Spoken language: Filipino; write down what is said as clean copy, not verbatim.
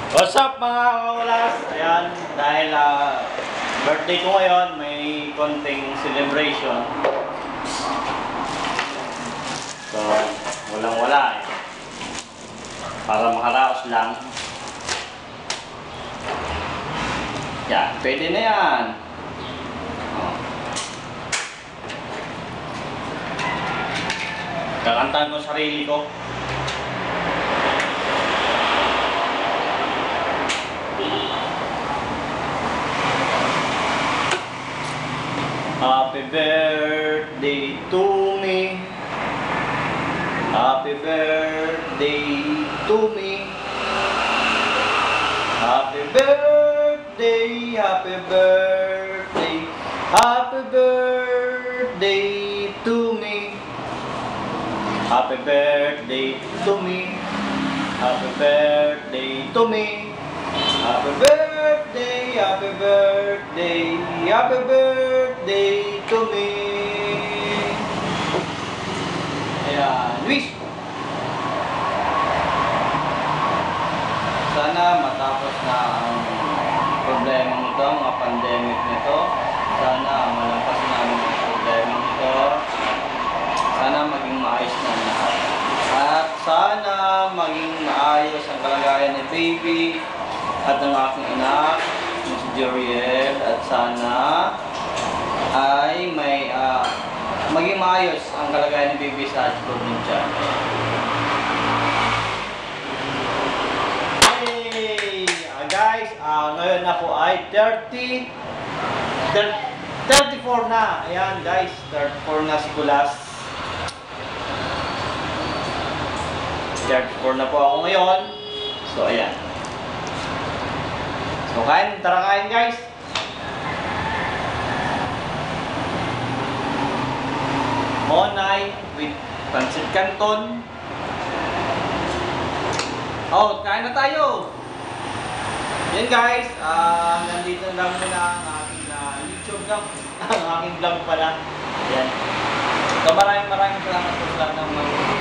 What's up mga kaulas? Ayan, dahil birthday ko ngayon, may konting celebration. So, walang-wala eh. Para makaraos lang. Yan, pwede na yan. Kakantahan ko sarili ko. Happy birthday to me. Happy birthday to me. Happy birthday, happy birthday, happy birthday to me. Happy birthday to me. Happy birthday to me. Happy birthday, happy birthday, happy birthday to me. Ayan, wish. Sana matapos na ang problema nito, mga pandemic nito. Sana malampas namin ang problema nito. Sana maging maayos na lahat. At sana maging maayos ang kalagayan ni baby at ng aking anak, si Joriel, at sana ay may maging maayos ang kalagayan ni baby sa loob ng tiyan. Hey! Guys, ngayon ako ay 34 na. Ayan guys, 34 na si Kulas. 34 na po ako ngayon. So ayan. So, tara kain guys. Monay with pancit canton. Oh, kain na tayo. Yan guys, nandito lang muna ang aking YouTube vlog. Ang aking vlog pala. Yan. So, maraming salamat po sa lahat ng mga